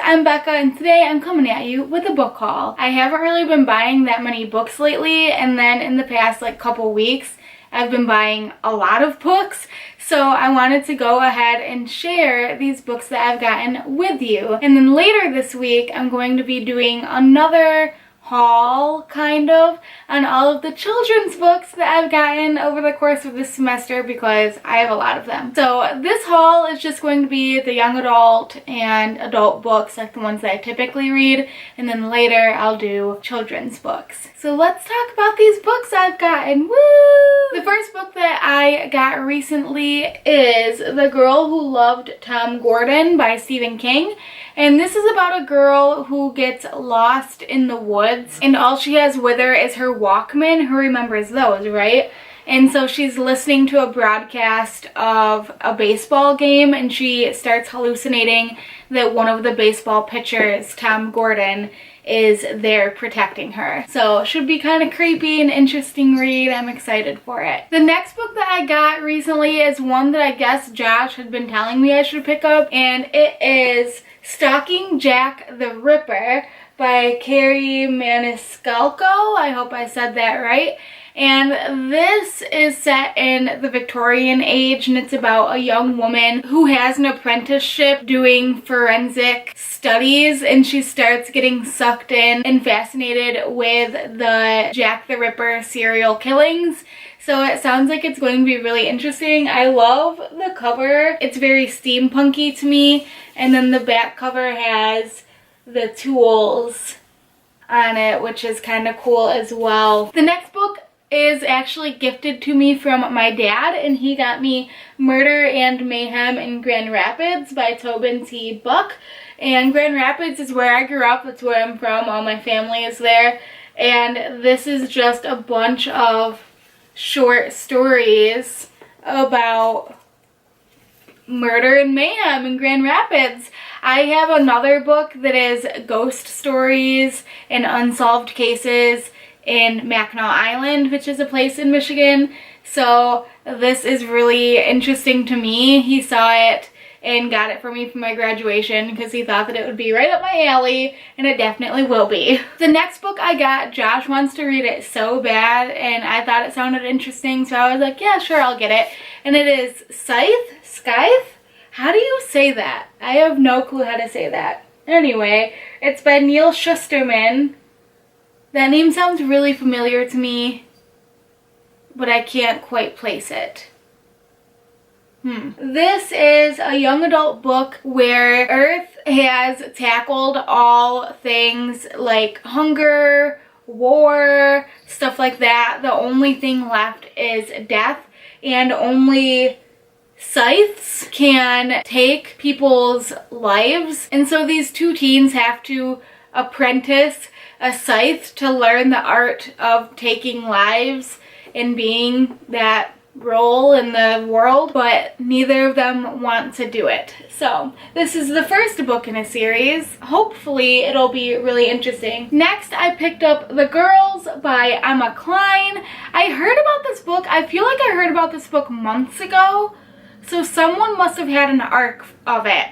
I'm Becca, and today I'm coming at you with a book haul. I haven't really been buying that many books lately, and then in the past couple weeks I've been buying a lot of books, so I wanted to go ahead and share these books that I've gotten with you. And then later this week I'm going to be doing another haul, kind of, on all of the children's books that I've gotten over the course of this semester because I have a lot of them. So this haul is just going to be the young adult and adult books, like the ones that I typically read, and then later I'll do children's books. So let's talk about these books I've gotten. Woo! The first book that I got recently is The Girl Who Loved Tom Gordon by Stephen King. And this is about a girl who gets lost in the woods, and all she has with her is her Walkman. Who remembers those, right? And so she's listening to a broadcast of a baseball game, and she starts hallucinating that one of the baseball pitchers, Tom Gordon, is there protecting her. So it should be kind of creepy and interesting read. I'm excited for it. The next book that I got recently is one that I guess Josh had been telling me I should pick up, and it is Stalking Jack the Ripper by Carrie Maniscalco. I hope I said that right. And this is set in the Victorian age, and it's about a young woman who has an apprenticeship doing forensic studies, and she starts getting sucked in and fascinated with the Jack the Ripper serial killings. So it sounds like it's going to be really interesting. I love the cover. It's very steampunky to me. And then the back cover has the tools on it, which is kind of cool as well. The next book is actually gifted to me from my dad, and he got me Murder and Mayhem in Grand Rapids by Tobin T. Buck. And Grand Rapids is where I grew up. That's where I'm from. All my family is there. And this is just a bunch of short stories about murder and mayhem in Grand Rapids. I have another book that is ghost stories and unsolved cases in Mackinac Island, which is a place in Michigan. So this is really interesting to me. He saw it and got it for me for my graduation because he thought that it would be right up my alley, and it definitely will be. The next book I got, Josh wants to read it so bad, and I thought it sounded interesting, so I was like, yeah, sure, I'll get it. And it is Scythe Skies? How do you say that? I have no clue how to say that. Anyway, it's by Neil Shusterman. That name sounds really familiar to me, but I can't quite place it. This is a young adult book where Earth has tackled all things like hunger, war, stuff like that. The only thing left is death, and only scythes can take people's lives. And so these two teens have to apprentice a scythe to learn the art of taking lives and being that role in the world, but neither of them want to do it. So this is the first book in a series. Hopefully it'll be really interesting. Next, I picked up The Girls by Emma Cline. I heard about this book. I feel like I heard about this book months ago, so someone must have had an arc of it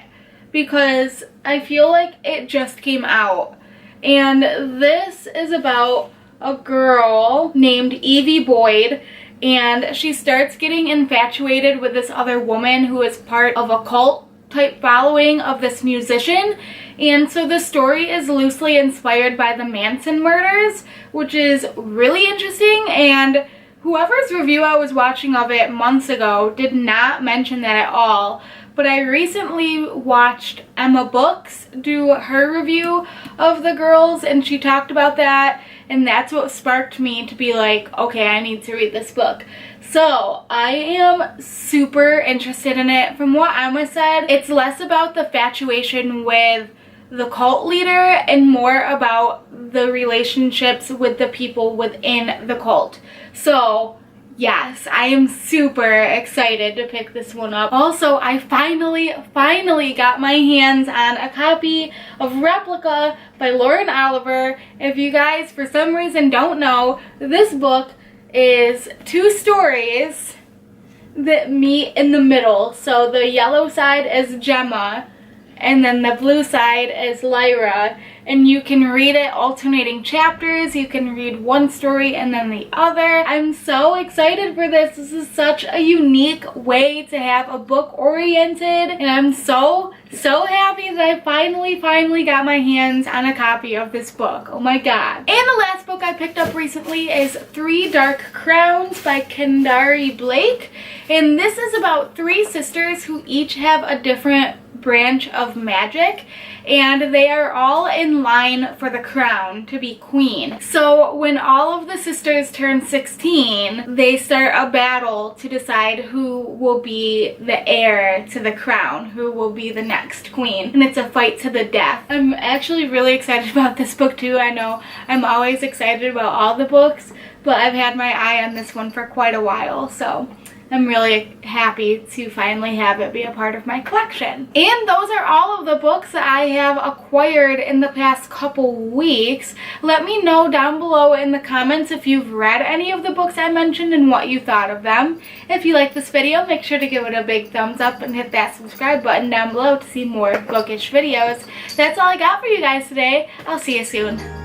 because I feel like it just came out. And this is about a girl named Evie Boyd, and she starts getting infatuated with this other woman who is part of a cult type following of this musician. And so the story is loosely inspired by the Manson murders, which is really interesting, and whoever's review I was watching of it months ago did not mention that at all. But I recently watched Emma Books do her review of The Girls, and she talked about that, and that's what sparked me to be like, okay, I need to read this book. So I am super interested in it. From what Emma said, it's less about the infatuation with the cult leader and more about the relationships with the people within the cult. So yes, I am super excited to pick this one up. Also, I finally got my hands on a copy of Replica by Lauren Oliver. If you guys for some reason don't know, this book is two stories that meet in the middle. So the yellow side is Gemma and then the blue side is Lyra. And you can read it alternating chapters. You can read one story and then the other. I'm so excited for this. This is such a unique way to have a book oriented. And I'm so happy that I finally got my hands on a copy of this book. Oh my god. And the last book I picked up recently is 3 Dark Crowns by Kendari Blake. And this is about 3 sisters who each have a different branch of magic, and they are all in line for the crown to be queen. So when all of the sisters turn 16, they start a battle to decide who will be the heir to the crown, who will be the next queen, and it's a fight to the death. I'm actually really excited about this book too. I know I'm always excited about all the books, but I've had my eye on this one for quite a while, so I'm really happy to finally have it be a part of my collection. And those are all of the books that I have acquired in the past couple weeks. Let me know down below in the comments if you've read any of the books I mentioned and what you thought of them. If you like this video, make sure to give it a big thumbs up and hit that subscribe button down below to see more bookish videos. That's all I got for you guys today. I'll see you soon.